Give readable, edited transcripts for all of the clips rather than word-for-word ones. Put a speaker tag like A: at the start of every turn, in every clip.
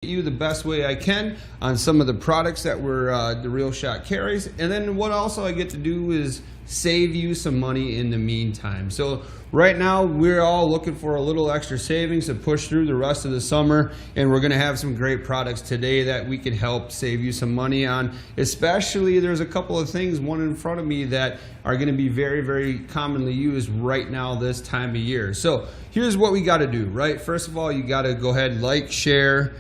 A: you the best way I can on some of the products that the Real Shot carries, and then what also I get to do is save you some money in the meantime. So right now we're all looking for a little extra savings to push through the rest of the summer, and we're going to have some great products today that we can help save you some money on. Especially there's a couple of things, one in front of me, that are going to be very, very commonly used right now this time of year. So here's what we got to do, right? First of all, you got to go ahead, like, share,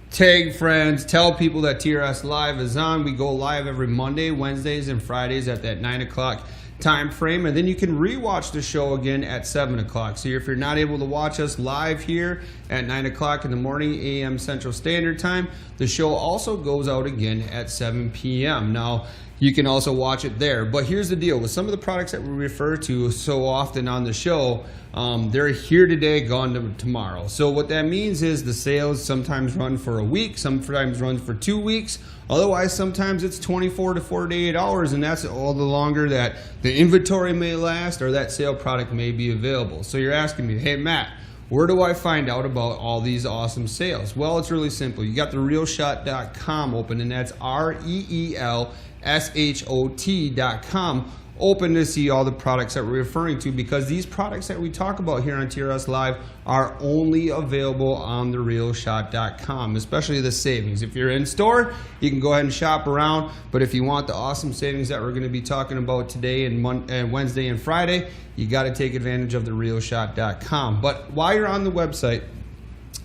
A: tag friends, tell people that TRS Live is on. We go live every Monday, Wednesdays, and Fridays at that 9 o'clock time frame, and then you can rewatch the show again at 7 o'clock. So if you're not able to watch us live here at 9 o'clock in the morning a.m. Central Standard Time, the show also goes out again at 7 p.m. Now, you can also watch it there. But here's the deal. With some of the products that we refer to so often on the show, they're here today, gone tomorrow. So what that means is the sales sometimes run for a week, sometimes run for 2 weeks. Otherwise, sometimes it's 24 to 48 hours, and that's all the longer that the inventory may last or that sale product may be available. So you're asking me, hey, Matt, where do I find out about all these awesome sales? Well, it's really simple. You got the realshot.com open, and that's REELSHOT.com open to see all the products that we're referring to, because these products that we talk about here on TRS Live are only available on the realshot.com, especially the savings. If you're in store, you can go ahead and shop around, but if you want the awesome savings that we're going to be talking about today and Wednesday and Friday, you got to take advantage of the realshot.com. But while you're on the website,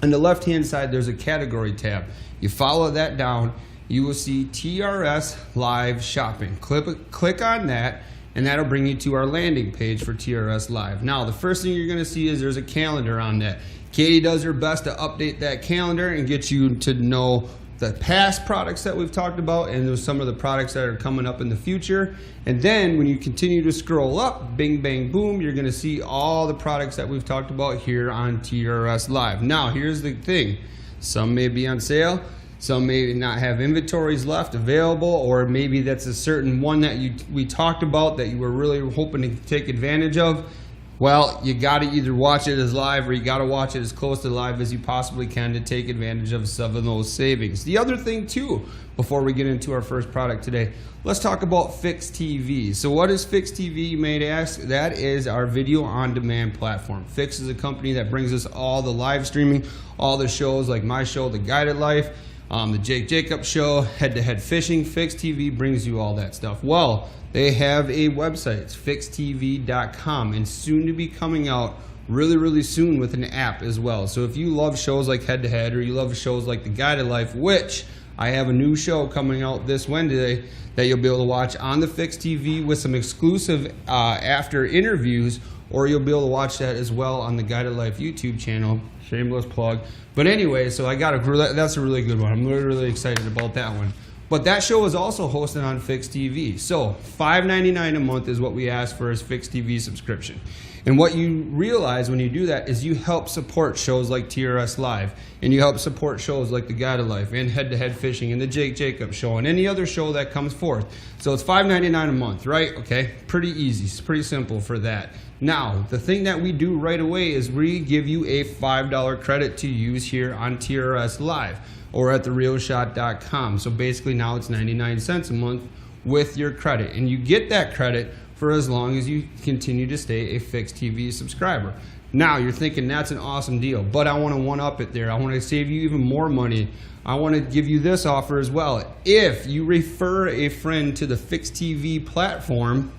A: on the left hand side there's a category tab. You follow that down, you will see TRS Live Shopping. Click on that, and that'll bring you to our landing page for TRS Live. Now, the first thing you're going to see is there's a calendar on that. Katie does her best to update that calendar and get you to know the past products that we've talked about, and there's some of the products that are coming up in the future. And then when you continue to scroll up, bing, bang, boom, you're going to see all the products that we've talked about here on TRS Live. Now, here's the thing. Some may be on sale. Some may not have inventories left available, or maybe that's a certain one that we talked about that you were really hoping to take advantage of. Well, you got to either watch it as live, or you got to watch it as close to live as you possibly can to take advantage of some of those savings. The other thing too, before we get into our first product today, let's talk about Fix TV. So what is Fix TV, you may ask? That is our video on demand platform. Fix is a company that brings us all the live streaming, all the shows like my show, The Guided Life, the Jake Jacobs Show, Head to Head Fishing. Fix TV brings you all that stuff. Well, they have a website. It's fixtv.com, and soon to be coming out really, really soon with an app as well. So if you love shows like Head to Head, or you love shows like The Guided Life, which I have a new show coming out this Wednesday that you'll be able to watch on the Fix TV with some exclusive after interviews, or you'll be able to watch that as well on the Guided Life YouTube channel. Shameless plug. But anyway, so that's a really good one. I'm really, really excited about that one. But that show is also hosted on Fix TV. So $5.99 a month is what we ask for as Fix TV subscription. And what you realize when you do that is you help support shows like TRS Live, and you help support shows like The Guided Life and Head to Head Fishing and the Jake Jacobs Show and any other show that comes forth. So it's $5.99 a month, right? Okay, pretty easy. It's pretty simple for that. Now, the thing that we do right away is we give you a $5 credit to use here on TRS Live or at therealshot.com. So basically now it's 99 cents a month with your credit, and you get that credit for as long as you continue to stay a Fix TV subscriber. Now you're thinking that's an awesome deal, but I want to one-up it there. I want to save you even more money. I want to give you this offer as well. If you refer a friend to the Fix TV platform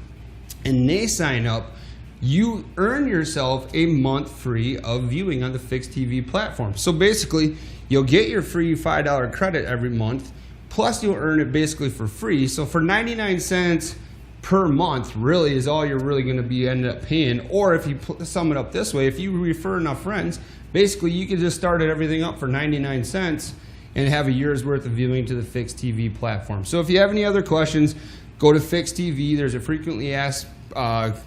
A: and they sign up, you earn yourself a month free of viewing on the Fix TV platform. So basically, you'll get your free $5 credit every month, plus you'll earn it basically for free. So for 99 cents per month really is all you're really going to be ended up paying. Or if you sum it up this way, if you refer enough friends, basically you can just start everything up for 99 cents and have a year's worth of viewing to the Fix TV platform. So if you have any other questions, go to Fix TV. There's a frequently asked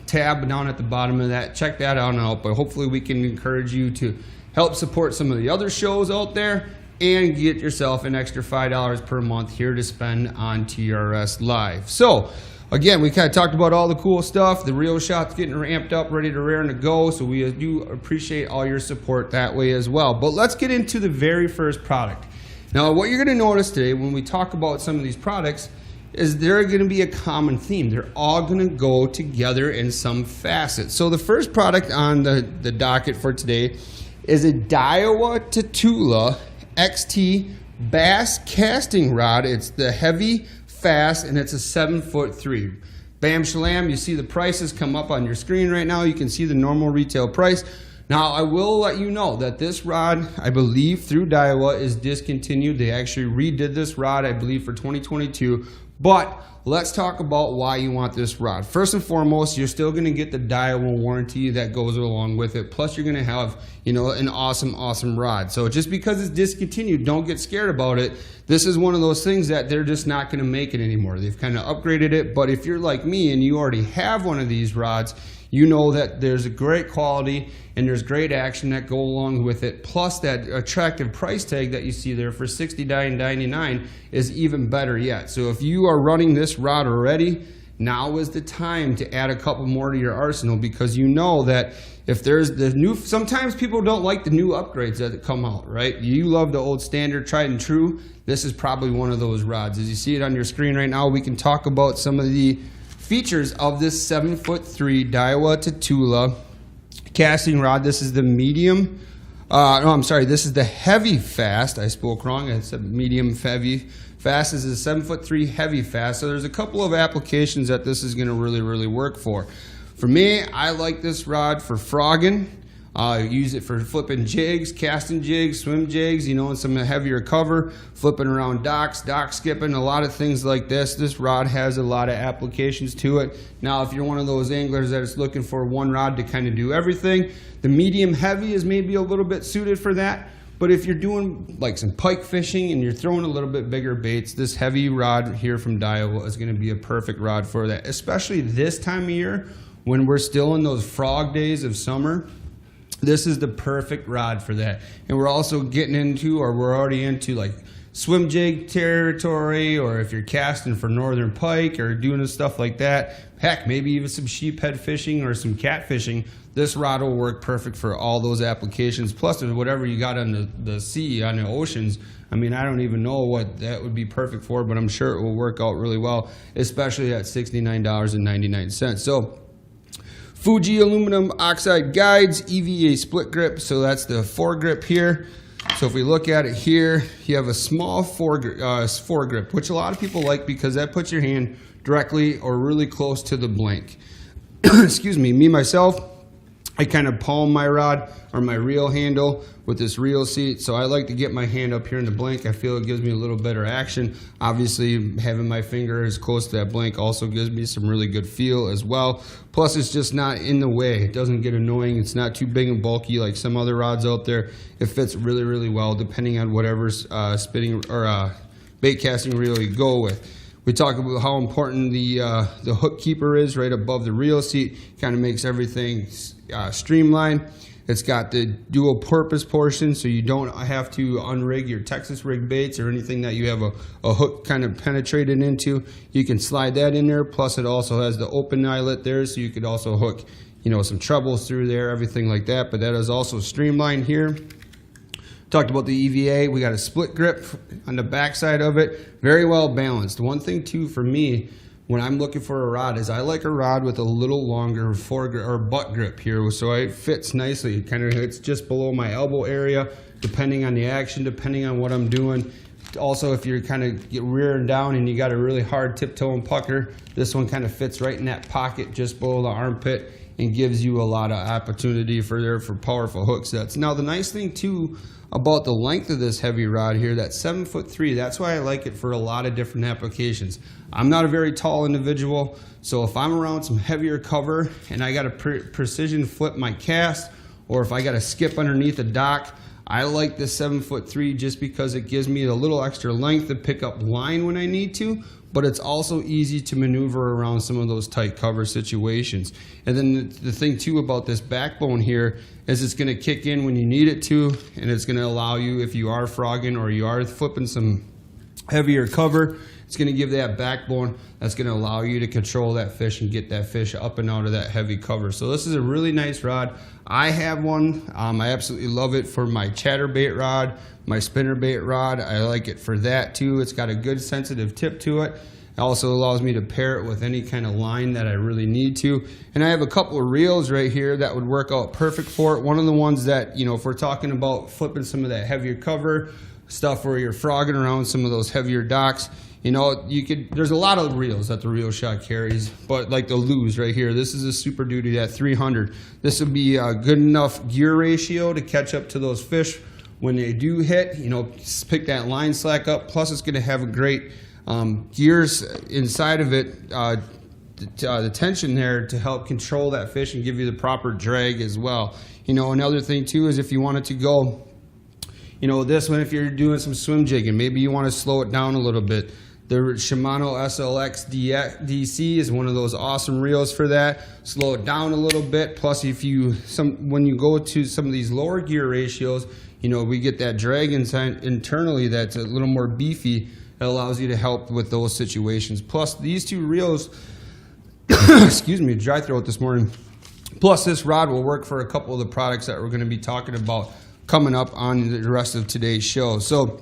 A: tab down at the bottom of that. Check that out, but hopefully we can encourage you to help support some of the other shows out there and get yourself an extra $5 per month here to spend on TRS Live. So again, we kind of talked about all the cool stuff. The reel shot's getting ramped up, ready to rear and to go. So we do appreciate all your support that way as well. But let's get into the very first product. Now, what you're going to notice today when we talk about some of these products is they're going to be a common theme. They're all going to go together in some facet. So the first product on the docket for today is a Diawa Tatula XT bass casting rod. It's the heavy, fast, and it's a 7'3". Bam shalam, you see the prices come up on your screen right now. You can see the normal retail price. Now, I will let you know that this rod, I believe through Daiwa, is discontinued. They actually redid this rod, I believe, for 2022. But let's talk about why you want this rod. First and foremost, you're still going to get the Daiwa warranty that goes along with it. Plus, you're going to have, you know, an awesome rod. So just because it's discontinued, don't get scared about it. This is one of those things that they're just not going to make it anymore. They've kind of upgraded it. But if you're like me and you already have one of these rods, you know that there's a great quality and there's great action that go along with it. Plus that attractive price tag that you see there for $69.99 is even better yet. So if you are running this rod already, now is the time to add a couple more to your arsenal, because you know that if there's the new, sometimes people don't like the new upgrades that come out, right? You love the old standard, tried and true. This is probably one of those rods. As you see it on your screen right now, we can talk about some of the features of this 7'3" Diawa Tatula casting rod. This is the medium, this is the heavy fast. I spoke wrong, I said medium heavy fast. This is a 7'3" heavy fast. So there's a couple of applications that this is gonna really work for. For me, I like this rod for frogging. Use it for flipping jigs, casting jigs, swim jigs, you know, and some heavier cover, flipping around docks, dock skipping, a lot of things like this. This rod has a lot of applications to it. Now, if you're one of those anglers that is looking for one rod to kind of do everything, the medium heavy is maybe a little bit suited for that. But if you're doing like some pike fishing and you're throwing a little bit bigger baits, this heavy rod here from Daiwa is going to be a perfect rod for that, especially this time of year when we're still in those frog days of summer. This is the perfect rod for that. And we're also getting into, or we're already into, like swim jig territory, or if you're casting for northern pike or doing stuff like that, heck, maybe even some sheephead fishing or some cat fishing, this rod will work perfect for all those applications. Plus, whatever you got on the sea, on the oceans, I mean, I don't even know what that would be perfect for, but I'm sure it will work out really well, especially at $69.99. So, Fuji aluminum oxide guides, EVA split grip, so that's the foregrip here. So if we look at it here, you have a small foregrip, which a lot of people like because that puts your hand directly or really close to the blank. Excuse me, myself, I kind of palm my rod or my reel handle with this reel seat, so I like to get my hand up here in the blank. I feel it gives me a little better action. Obviously, having my finger as close to that blank also gives me some really good feel as well. Plus, it's just not in the way. It doesn't get annoying. It's not too big and bulky like some other rods out there. It fits really well, depending on whatever's spinning or bait casting reel you go with. We talk about how important the hook keeper is right above the reel seat. Kind of makes everything streamlined. It's got the dual purpose portion, so you don't have to unrig your Texas rig baits or anything that you have a hook kind of penetrated into. You can slide that in there. Plus, it also has the open eyelet there, so you could also hook, you know, some trebles through there, everything like that. But that is also streamlined here. Talked about the EVA. We got a split grip on the back side of it. Very well balanced. One thing too for me, when I'm looking for a rod, is I like a rod with a little longer foregrip or butt grip here, so it fits nicely. It kind of hits just below my elbow area, depending on the action, depending on what I'm doing. Also, if you're kind of rearing down and you got a really hard tiptoe and pucker, this one kind of fits right in that pocket just below the armpit and gives you a lot of opportunity for powerful hook sets. Now, the nice thing too about the length of this heavy rod here, that 7'3", that's why I like it for a lot of different applications. I'm not a very tall individual, so if I'm around some heavier cover and I got to precision flip my cast, or if I got to skip underneath a dock, I like this 7'3" just because it gives me a little extra length to pick up line when I need to, but it's also easy to maneuver around some of those tight cover situations. And then the thing too about this backbone here is it's going to kick in when you need it to, and it's going to allow you, if you are frogging or you are flipping some heavier cover. It's going to give that backbone that's going to allow you to control that fish and get that fish up and out of that heavy cover. So this is a really nice rod. I have one. I absolutely love it for my chatterbait rod, my spinnerbait rod. I like it for that too. It's got a good sensitive tip to it. It also allows me to pair it with any kind of line that I really need to. And I have a couple of reels right here that would work out perfect for it. One of the ones that, you know, if we're talking about flipping some of that heavier cover stuff where you're frogging around some of those heavier docks, you know, there's a lot of reels that the Reel Shot carries, but like the Lew's right here, this is a Super Duty at 300. This would be a good enough gear ratio to catch up to those fish when they do hit, you know, pick that line slack up. Plus it's going to have a great gears inside of it, the tension there to help control that fish and give you the proper drag as well. You know, another thing too is if you wanted to go, you know, this one, if you're doing some swim jigging, maybe you want to slow it down a little bit. The Shimano SLX DC is one of those awesome reels for that. Slow it down a little bit. Plus, when you go to some of these lower gear ratios, you know, we get that drag internally that's a little more beefy. That allows you to help with those situations. Plus, these two reels, excuse me, dry throat this morning. Plus, this rod will work for a couple of the products that we're going to be talking about coming up on the rest of today's show. So,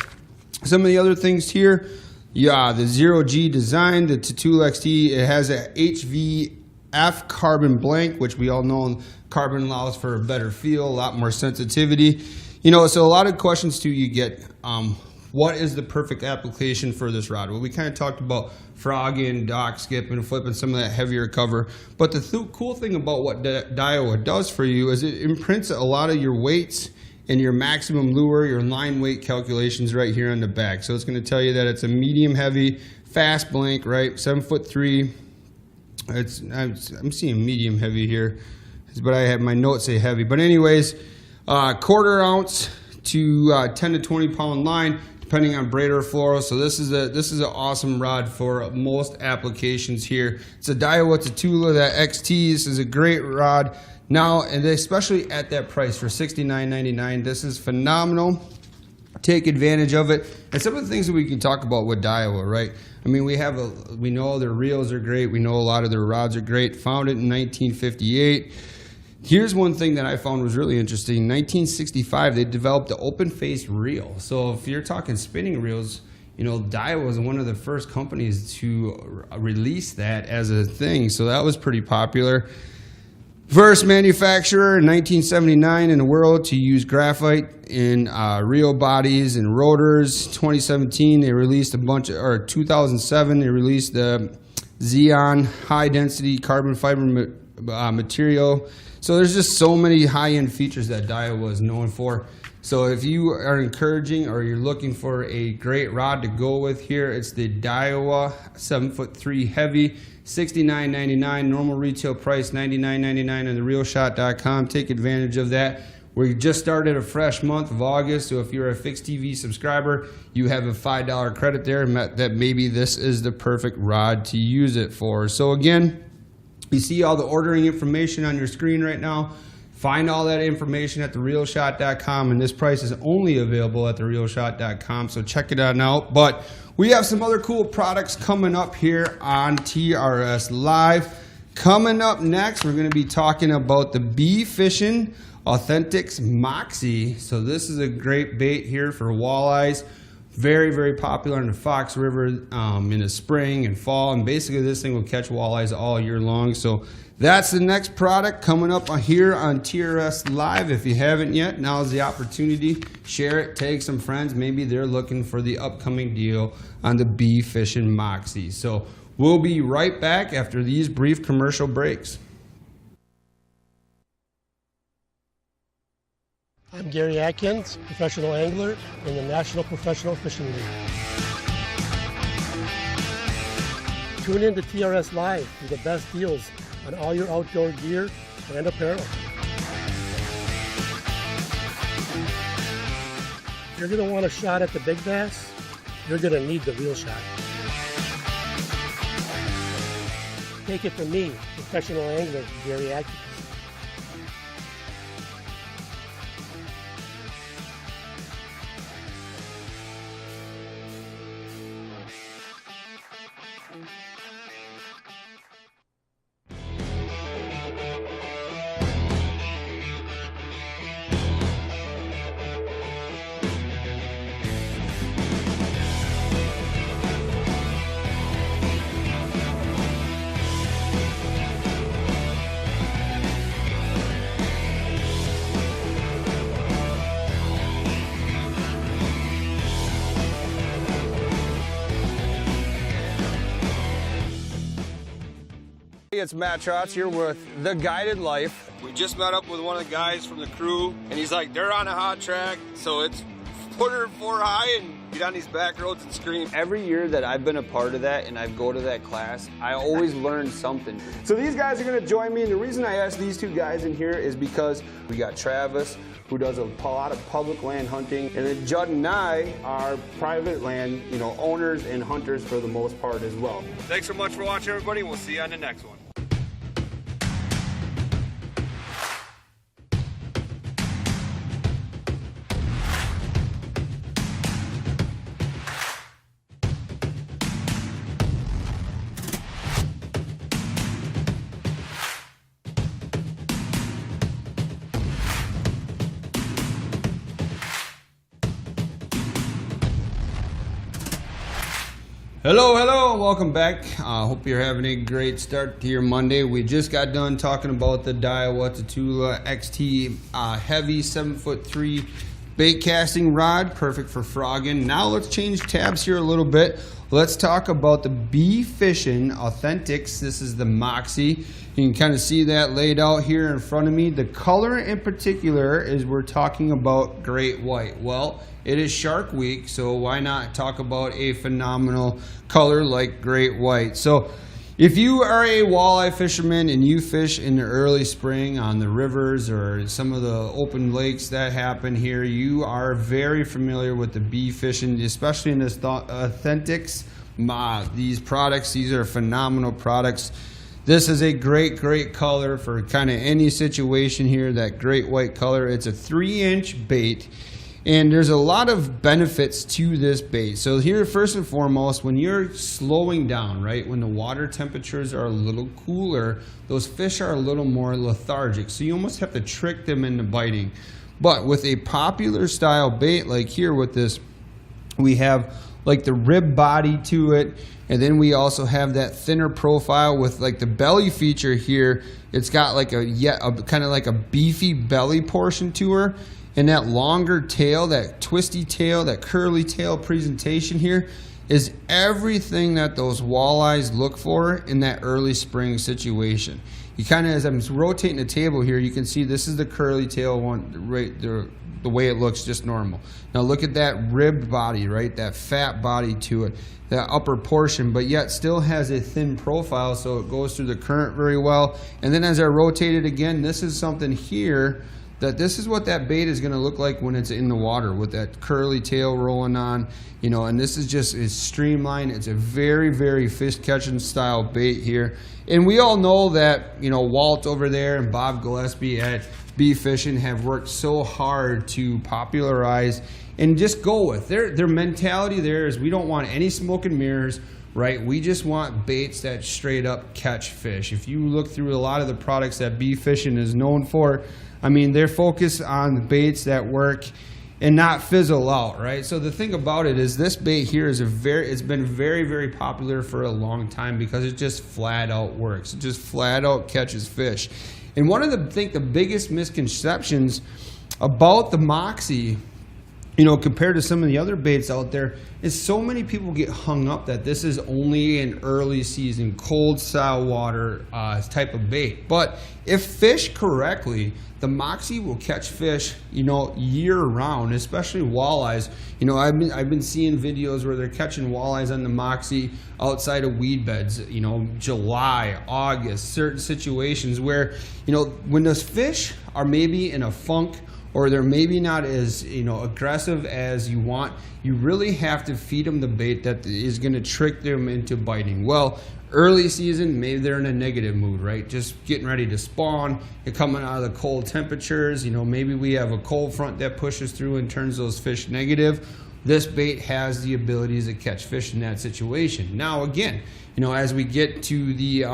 A: some of the other things here. Yeah, the 0G design, the Tatula XT, it has a HVF carbon blank, which we all know carbon allows for a better feel, a lot more sensitivity. You know, so a lot of questions too you get, what is the perfect application for this rod? Well, we kind of talked about frogging, dock skipping, flipping some of that heavier cover. But the cool thing about what Daiwa does for you is it imprints a lot of your weights and your maximum lure, your line weight calculations right here on the back. So it's going to tell you that it's a medium heavy, fast blank, right? 7'3". I'm seeing medium heavy here, but I have my notes say heavy. But anyways, 1/4 ounce to 10 to 20 pound line, depending on braid or fluoro. So this is an awesome rod for most applications here. It's a Diawa Tatula, that XT. This is a great rod. Now, and especially at that price for $69.99, this is phenomenal. Take advantage of it. And some of the things that we can talk about with Daiwa, right? I mean, we know their reels are great. We know a lot of their rods are great. Founded in 1958. Here's one thing that I found was really interesting. In 1965, they developed the open face reel. So if you're talking spinning reels, you know, Daiwa was one of the first companies to release that as a thing. So that was pretty popular. First manufacturer in 1979 in the world to use graphite in reel bodies and rotors. 2017 they released 2007 they released the Xeon high density carbon fiber material. So there's just so many high-end features that Daiwa is known for. So if you are encouraging or you're looking for a great rod to go with here, it's the Daiwa 7'3" heavy, $69.99. Normal retail price $99.99 on the ReelShot.com. Take advantage of that. We just started a fresh month of August, so if you're a Fixed TV subscriber, you have a $5 credit there that maybe this is the perfect rod to use it for. So again, you see all the ordering information on your screen right now. Find all that information at thereelshot.com, and this price is only available at thereelshot.com, so check it out. But we have some other cool products coming up here on TRS Live. Coming up next, we're going to be talking about the Bee Fishing Authentics Moxie. So this is a great bait here for walleyes. Very, very popular in the Fox River in the spring and fall, and basically this thing will catch walleyes all year long. So that's the next product coming up here on TRS Live. If you haven't yet, now is the opportunity. Share it, tag some friends. Maybe they're looking for the upcoming deal on the Bee Fishing Moxie. So we'll be right back after these brief commercial breaks.
B: I'm Gary Atkins, professional angler in the National Professional Fishing League. Tune in to TRS Live for the best deals on all your outdoor gear and apparel. If you're going to want a shot at the big bass, you're going to need the Reel Shot. Take it from me, professional angler Gary Atkins.
A: It's Matt Trotz here with The Guided Life. We just met up with one of the guys from the crew, and he's like, they're on a hot track, so it's put her 4 high and get on these back roads and scream. Every year that I've been a part of that and I go to that class, I always learn something. So these guys are gonna join me, and the reason I asked these two guys in here is because we got Travis, who does a lot of public land hunting, and then Judd and I are private land, owners and hunters for the most part as well. Thanks so much for watching, everybody. We'll see you on the next one. Hello, welcome back. Hope you're having a great start to your Monday. We just got done talking about the Diawa Tatula XT heavy 7'3" bait casting rod, perfect for frogging. Now let's change tabs here a little bit. Let's talk about the Bee Fishing Authentics. This is the Moxie. You can kind of see that laid out here in front of me. The color in particular is we're talking about great white. Well, it is Shark Week, so why not talk about a phenomenal color like great white? So if you are a walleye fisherman and you fish in the early spring on the rivers or some of the open lakes that happen here, you are very familiar with the bee fishing, especially in this Authentics. These products, these are phenomenal products. This is a great color for kind of any situation here, that great white color. It's a 3-inch bait. And there's a lot of benefits to this bait. So here, first and foremost, when you're slowing down, right, when the water temperatures are a little cooler, those fish are a little more lethargic. So you almost have to trick them into biting. But with a popular style bait like here with this, we have like the rib body to it. And then we also have that thinner profile with like the belly feature here. It's got like a kind of like a beefy belly portion to her. And that longer tail, that twisty tail, that curly tail presentation here is everything that those walleyes look for in that early spring situation. You kind of, as I'm rotating the table here, you can see this is the curly tail one, right, the way it looks just normal. Now look at that ribbed body, right, that fat body to it, that upper portion, but yet still has a thin profile, so it goes through the current very well. And then as I rotate it again, this is something here that this is what that bait is going to look like when it's in the water with that curly tail rolling on, and this is just is streamlined. It's a very fish catching style bait here. And we all know that, Walt over there and Bob Gillespie at Bee Fishing have worked so hard to popularize and just go with their mentality. There is, we don't want any smoke and mirrors, right? We just want baits that straight up catch fish. If you look through a lot of the products that Bee Fishing is known for, I mean, they're focused on baits that work and not fizzle out, right? So the thing about it is this bait here is it's been very popular for a long time because it just flat out works. It just flat out catches fish. And one of the biggest misconceptions about the Moxie, compared to some of the other baits out there, is so many people get hung up that this is only an early season, cold style water type of bait. But if fished correctly, the Moxie will catch fish, year round, especially walleyes. I've been seeing videos where they're catching walleyes on the Moxie outside of weed beds, July, August, certain situations where, when those fish are maybe in a funk, or they're maybe not as aggressive as you want, you really have to feed them the bait that is going to trick them into biting. Well, early season, maybe they're in a negative mood, right? Just getting ready to spawn, you're coming out of the cold temperatures, maybe we have a cold front that pushes through and turns those fish negative. This bait has the abilities to catch fish in that situation. Now again, as we get to the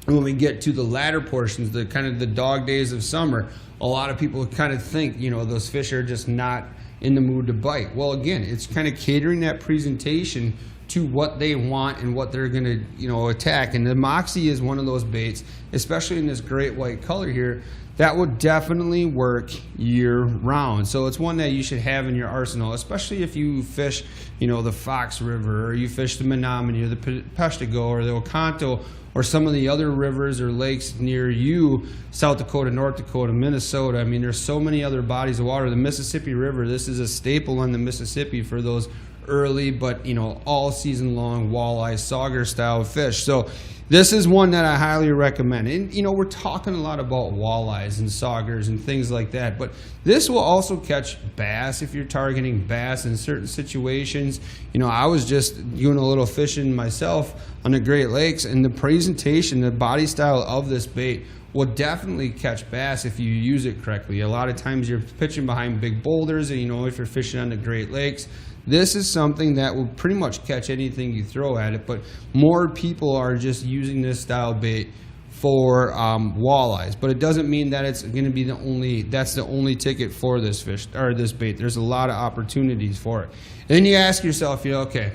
A: when we get to the latter portions, the kind of the dog days of summer, a lot of people kind of think, those fish are just not in the mood to bite. Well, again, it's kind of catering that presentation to what they want and what they're going to, attack. And the Moxie is one of those baits, especially in this great white color here, that would definitely work year round. So it's one that you should have in your arsenal, especially if you fish, the Fox River, or you fish the Menominee or the Peshtigo or the Oconto, or some of the other rivers or lakes near you, South Dakota, North Dakota, Minnesota. I mean, there's so many other bodies of water. The Mississippi River, this is a staple on the Mississippi for those early but all season long walleye sauger style fish. So this is one that I highly recommend. And we're talking a lot about walleyes and saugers and things like that, but this will also catch bass if you're targeting bass in certain situations. I was just doing a little fishing myself on the Great Lakes, and the presentation, the body style of this bait will definitely catch bass if you use it correctly. A lot of times you're pitching behind big boulders, and if you're fishing on the Great Lakes, this is something that will pretty much catch anything you throw at it. But more people are just using this style bait for walleyes, but it doesn't mean that it's going to be that's the only ticket for this fish or this bait. There's a lot of opportunities for it. And then you ask yourself, okay,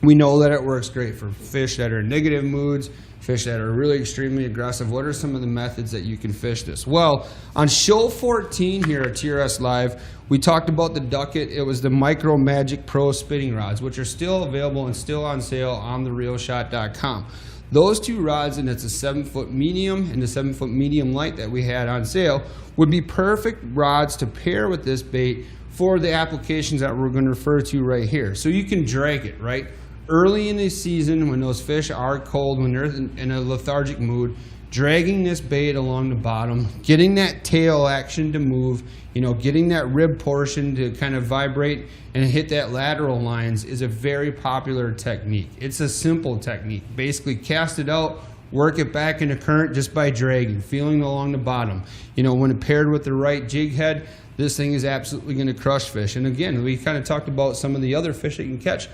A: we know that it works great for fish that are in negative moods, fish that are really extremely aggressive. What are some of the methods that you can fish this? Well, on show 14 here at TRS Live, we talked about the Ducket. It was the Micro Magic Pro spinning rods, which are still available and still on sale on therealshot.com. Those two rods, and it's a 7-foot medium and the 7-foot medium light that we had on sale, would be perfect rods to pair with this bait for the applications that we're going to refer to right here. So you can drag it, right? Early in the season, when those fish are cold, when they're in a lethargic mood, dragging this bait along the bottom, getting that tail action to move, getting that rib portion to kind of vibrate and hit that lateral lines is a very popular technique. It's a simple technique. Basically, cast it out, work it back into current just by dragging, feeling along the bottom. When paired with the right jig head, this thing is absolutely going to crush fish. And again, we kind of talked about some of the other fish that you can catch.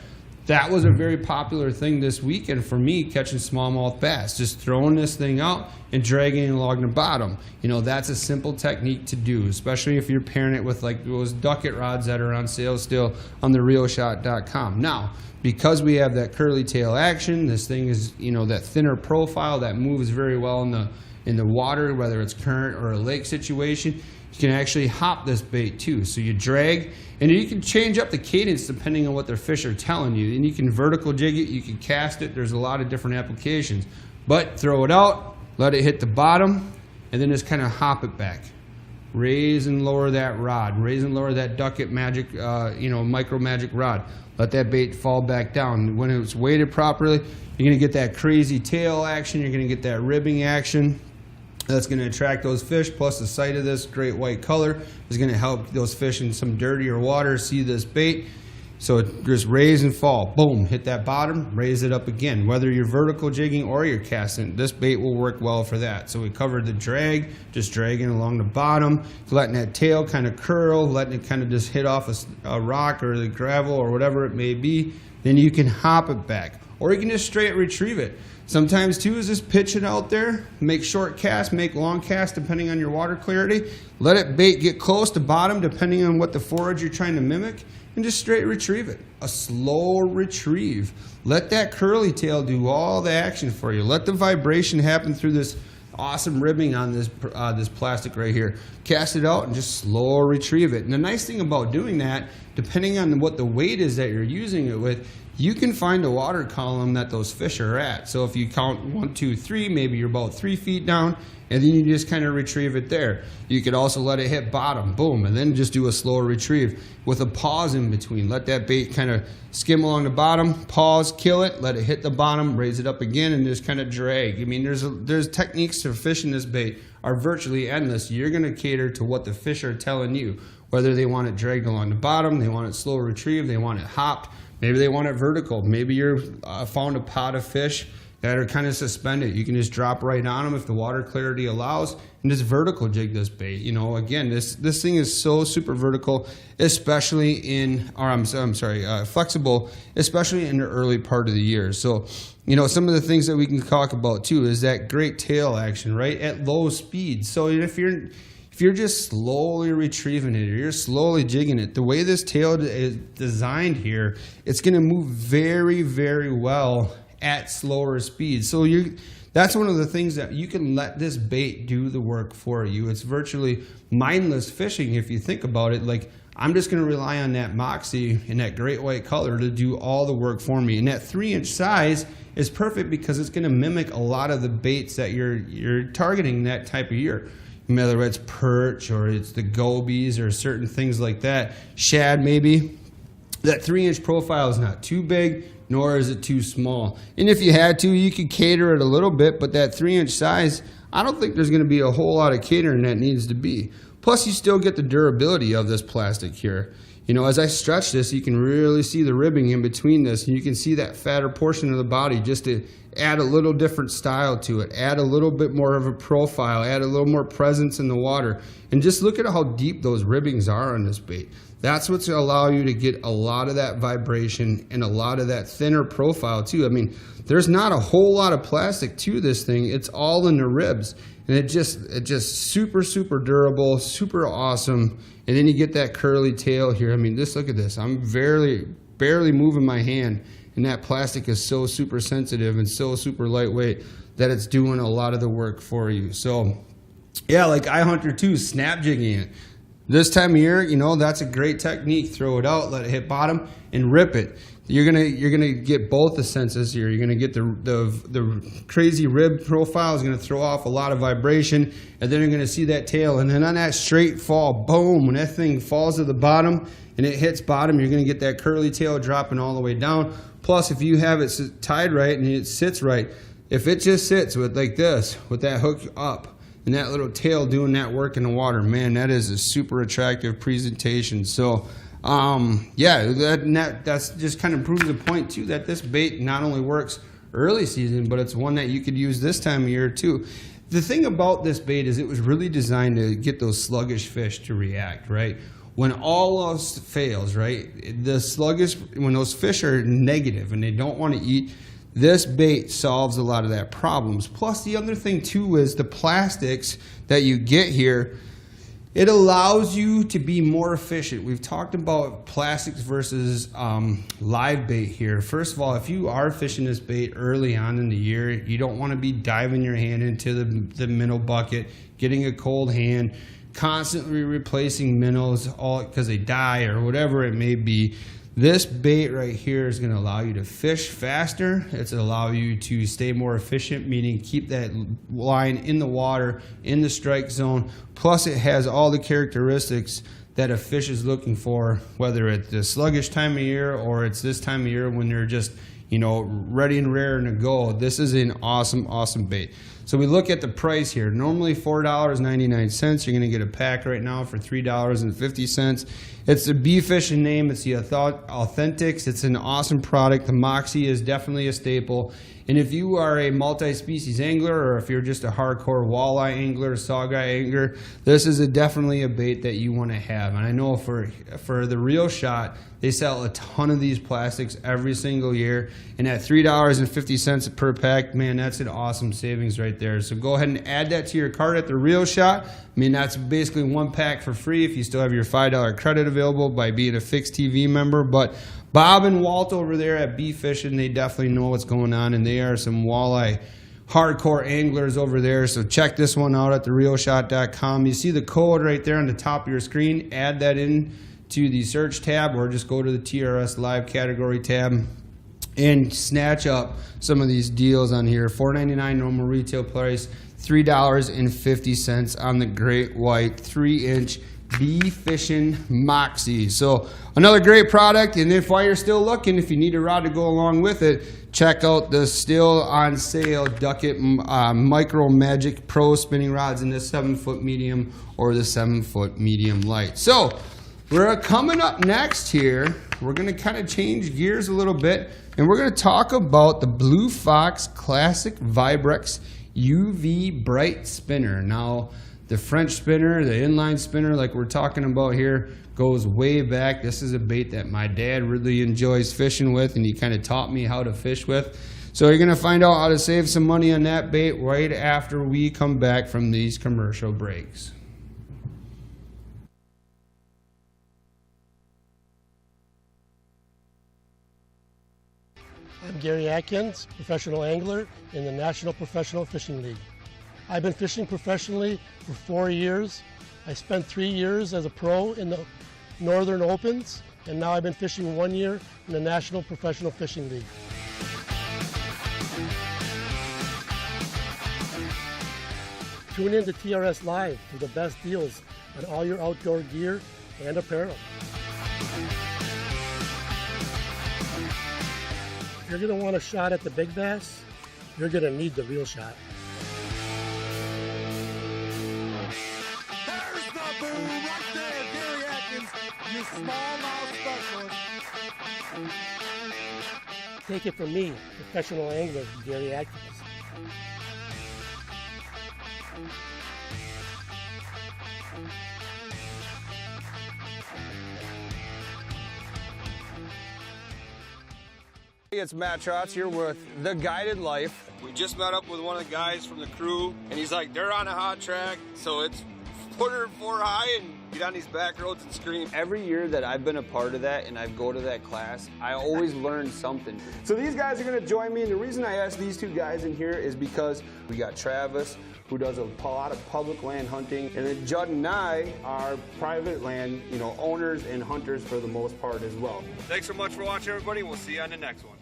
A: That was a very popular thing this weekend for me, catching smallmouth bass. Just throwing this thing out and dragging it along the bottom. That's a simple technique to do, especially if you're pairing it with like those Ducket rods that are on sale still on therealshot.com. Now, because we have that curly tail action, this thing is, that thinner profile that moves very well in the water, whether it's current or a lake situation. You can actually hop this bait too. So you drag, and you can change up the cadence depending on what the fish are telling you. And you can vertical jig it, you can cast it. There's a lot of different applications. But throw it out, let it hit the bottom, and then just kind of hop it back. Raise and lower that rod. Raise and lower that Ducket Magic, Micro Magic rod. Let that bait fall back down. When it's weighted properly, you're going to get that crazy tail action. You're going to get that ribbing action. That's going to attract those fish, plus the sight of this great white color is going to help those fish in some dirtier water see this bait. So just raise and fall. Boom, hit that bottom, raise it up again. Whether you're vertical jigging or you're casting, this bait will work well for that. So we covered the drag, just dragging along the bottom, letting that tail kind of curl, letting it kind of just hit off a rock or the gravel or whatever it may be. Then you can hop it back, or you can just straight retrieve it. Sometimes too is just pitch it out there, make short casts, make long casts depending on your water clarity. Let it bait get close to bottom depending on what the forage you're trying to mimic, and just straight retrieve it. A slow retrieve. Let that curly tail do all the action for you. Let the vibration happen through this awesome ribbing on this plastic right here. Cast it out and just slow retrieve it. And the nice thing about doing that, depending on what the weight is that you're using it with, you can find a water column that those fish are at. So if you count 1, 2, 3, maybe you're about 3 feet down, and then you just kind of retrieve it there. You could also let it hit bottom, boom, and then just do a slow retrieve with a pause in between. Let that bait kind of skim along the bottom, pause, kill it, let it hit the bottom, raise it up again, and just kind of drag. I mean, there's techniques to fishing this bait are virtually endless. You're going to cater to what the fish are telling you, whether they want it dragged along the bottom, they want it slow retrieved, they want it hopped. Maybe they want it vertical. Maybe you're found a pot of fish that are kind of suspended. You can just drop right on them if the water clarity allows, and just vertical jig this bait. Again, this thing is so super vertical, especially in, flexible, especially in the early part of the year. So, some of the things that we can talk about too is that great tail action, right, at low speeds. So if you're just slowly retrieving it, or you're slowly jigging it, the way this tail is designed here, it's going to move very, very well at slower speeds. So that's one of the things that you can let this bait do the work for you. It's virtually mindless fishing if you think about it. Like, I'm just going to rely on that Moxie and that great white color to do all the work for me. And that 3-inch size is perfect because it's going to mimic a lot of the baits that you're targeting that type of year. Whether it's perch or it's the gobies or certain things like that, shad maybe. That 3-inch profile is not too big, nor is it too small. And if you had to, you could cater it a little bit, but that 3-inch size, I don't think there's going to be a whole lot of catering that needs to be. Plus, you still get the durability of this plastic here. You know, as I stretch this, you can really see the ribbing in between this, and you can see that fatter portion of the body just to add a little different style to it, add a little bit more of a profile, add a little more presence in the water. And just look at how deep those ribbings are on this bait. That's what's going to allow you to get a lot of that vibration and a lot of that thinner profile too. I mean, there's not a whole lot of plastic to this thing. It's all in the ribs. And it just super, super durable, super awesome. And then you get that curly tail here. I mean, just look at this. I'm barely moving my hand. And that plastic is so super sensitive and so super lightweight that it's doing a lot of the work for you. So, yeah, like iHunter 2, snap jigging it. This time of year, you know, that's a great technique. Throw it out, let it hit bottom, and rip it. You're gonna get both the senses here. You're gonna get the crazy rib profile is gonna throw off a lot of vibration, and then you're gonna see that tail. And then on that straight fall, boom! When that thing falls to the bottom and it hits bottom, you're gonna get that curly tail dropping all the way down. Plus, if you have it tied right and it sits right, if it just sits with like this, with that hook up, and that little tail doing that work in the water, man, that is a super attractive presentation. So, yeah, that's just kind of proves the point too that this bait not only works early season, but it's one that you could use this time of year too. The thing about this bait is it was really designed to get those sluggish fish to react, right? When all else fails, right, when those fish are negative and they don't want to eat, this bait solves a lot of that problems. Plus, the other thing too is the plastics that you get here. It allows you to be more efficient. We've talked about plastics versus live bait here. First of all, if you are fishing this bait early on in the year, you don't want to be diving your hand into the minnow bucket, getting a cold hand, constantly replacing minnows all because they die or whatever it may be. This bait right here is going to allow you to fish faster. It's going to allow you to stay more efficient, meaning keep that line in the water, in the strike zone. Plus, it has all the characteristics that a fish is looking for, whether it's the sluggish time of year or it's this time of year when they're just, you know, ready and raring to go. This is an awesome, awesome bait. So we look at the price here. Normally $4.99. You're going to get a pack right now for $3.50. It's the Bee Fishing name. It's the Authentics. It's an awesome product. The Moxie is definitely a staple. And if you are a multi-species angler, or if you're just a hardcore walleye angler, sawguy angler, this is definitely a bait that you want to have. And I know for the Real Shot, they sell a ton of these plastics every single year. And at $3.50 per pack, man, that's an awesome savings right there. So go ahead and add that to your cart at the Real Shot. I mean, that's basically one pack for free if you still have your $5 credit available by being a Fixed TV member. But Bob and Walt over there at Bee Fishing, they definitely know what's going on, and they are some walleye hardcore anglers over there. So check this one out at therealshot.com. You see the code right there on the top of your screen. Add that in to the search tab, or just go to the TRS Live category tab and snatch up some of these deals on here. $4.99 normal retail price, $3.50 on the great white 3-inch Bee Fishing Moxie. So another great product. And if while you're still looking, if you need a rod to go along with it, check out the still on sale Ducket Micro Magic Pro spinning rods in the 7-foot medium or the 7-foot medium light. So we're coming up next here. We're going to kind of change gears a little bit, and we're going to talk about the Blue Fox Classic Vibrex UV Bright Spinner. Now, the French spinner, the inline spinner like we're talking about here, goes way back. This is a bait that my dad really enjoys fishing with, and he kind of taught me how to fish with. So you're going to find out how to save some money on that bait right after we come back from these commercial breaks.
B: I'm Gary Atkins, professional angler in the National Professional Fishing League. I've been fishing professionally for 4 years. I spent 3 years as a pro in the Northern Opens, and now I've been fishing 1 year in the National Professional Fishing League. Tune in to TRS Live for the best deals on all your outdoor gear and apparel. If you're going to want a shot at the big bass, you're going to need the Reel Shot.
C: There's the boom right there, Gary Atkins, you smallmouth specialist.
B: Take it from me, professional angler Gary Atkins.
A: It's Matt Trotz here with The Guided Life. We just met up with one of the guys from the crew, and he's like, they're on a hot track, so it's put her 4 high and get on these back roads and scream. Every year that I've been a part of that and I go to that class, I always learn something. So these guys are gonna join me, and the reason I asked these two guys in here is because we got Travis, who does a lot of public land hunting, and then Judd and I are private land, owners and hunters for the most part as well. Thanks so much for watching, everybody. We'll see you on the next one.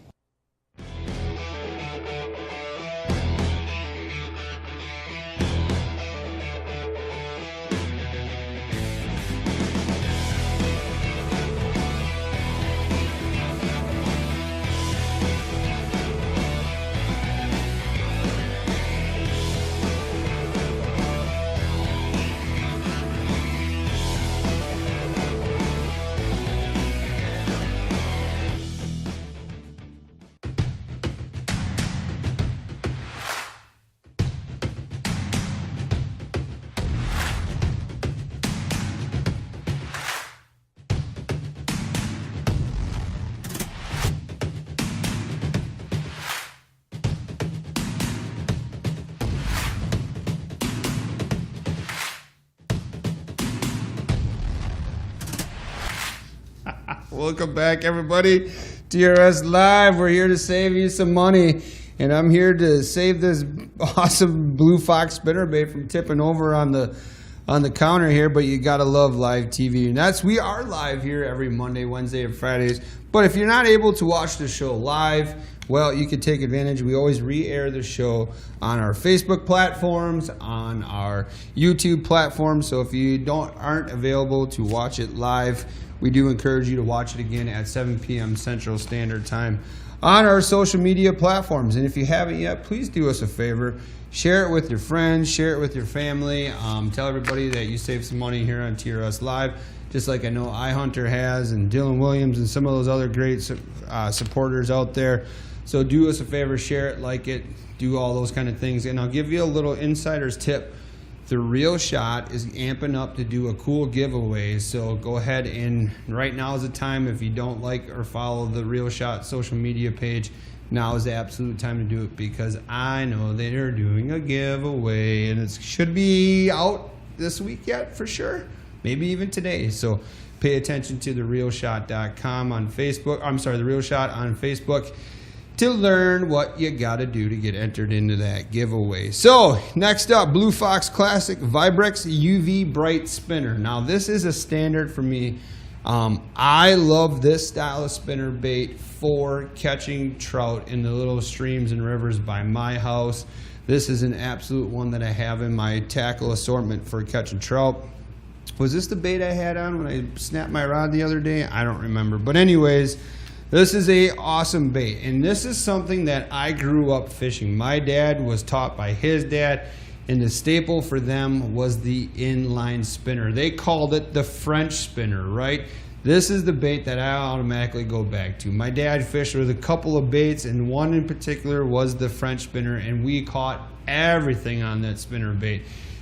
A: Welcome back, everybody. TRS Live. We're here to save you some money, and I'm here to save this awesome Blue Fox spinnerbait from tipping over on the counter here. But you gotta love live TV, and we are live here every Monday, Wednesday, and Fridays. But if you're not able to watch the show live, well, you can take advantage. We always re-air the show on our Facebook platforms, on our YouTube platforms. So if you aren't available to watch it live, we do encourage you to watch it again at 7 p.m. Central Standard Time on our social media platforms. And if you haven't yet, please do us a favor. Share it with your friends. Share it with your family. Tell everybody that you save some money here on TRS Live, just like I know iHunter has, and Dylan Williams, and some of those other great supporters out there. So do us a favor. Share it, like it, do all those kind of things. And I'll give you a little insider's tip. The Reel Shot is amping up to do a cool giveaway, so go ahead, and right now is the time. If you don't like or follow the Reel Shot social media page, now is the absolute time to do it, because I know they're doing a giveaway, and it should be out this week yet for sure, maybe even today. So pay attention to thereelshot.com on Facebook. I'm sorry, The Reel Shot on Facebook, to learn what you gotta do to get entered into that giveaway. So next up, Blue Fox Classic Vibrex UV Bright Spinner. Now this is a standard for me. I love this style of spinner bait for catching trout in the little streams and rivers by my house. This is an absolute one that I have in my tackle assortment for catching trout. Was this the bait I had on when I snapped my rod the other day? I don't remember, but anyways, this is a awesome bait, and this is something that I grew up fishing. My dad was taught by his dad, and the staple for them was the inline spinner. They called it the French spinner, right? This is the bait that I automatically go back to. My dad fished with a couple of baits, and one in particular was the French spinner, and we caught everything on that spinner bait.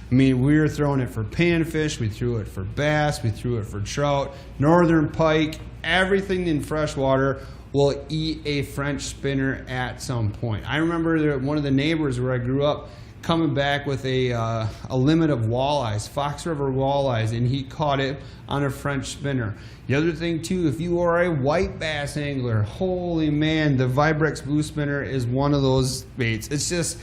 A: I mean, we were throwing it for panfish, we threw it for bass, we threw it for trout, northern pike. Everything in freshwater will eat a French spinner at some point. I remember one of the neighbors where I grew up coming back with a limit of walleyes, Fox River walleyes, and he caught it on a French spinner. The other thing too, if you are a white bass angler, holy man, the Vibrex Blue Spinner is one of those baits. It's just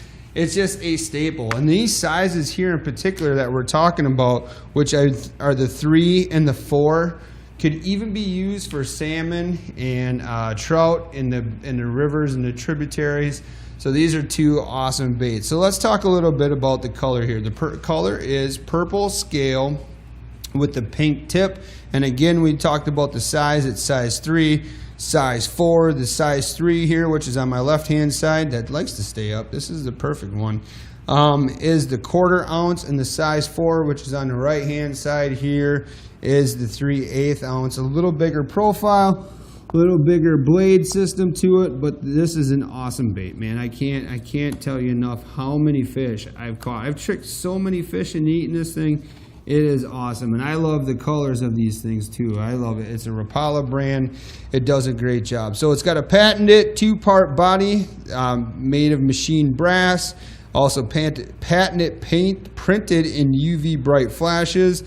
A: a staple. And these sizes here in particular that we're talking about, which are the 3 and the 4, Could even be used for salmon and trout in the rivers and the tributaries. So these are two awesome baits. So let's talk a little bit about the color here. The color is purple scale with the pink tip. And again, we talked about the size. It's size 3, size 4. The size 3 here, which is on my left-hand side, that likes to stay up. This is the perfect one. Is the 1/4 ounce, and the size 4, which is on the right-hand side here, is the 3/8 ounce. A little bigger profile, a little bigger blade system to it, but this is an awesome bait, man. I can't tell you enough how many fish I've caught. I've tricked so many fish into eating this thing. It is awesome, and I love the colors of these things too. I love it. It's a Rapala brand. It does a great job. So it's got a patented 2-part body made of machined brass. Also patented paint printed in UV bright flashes.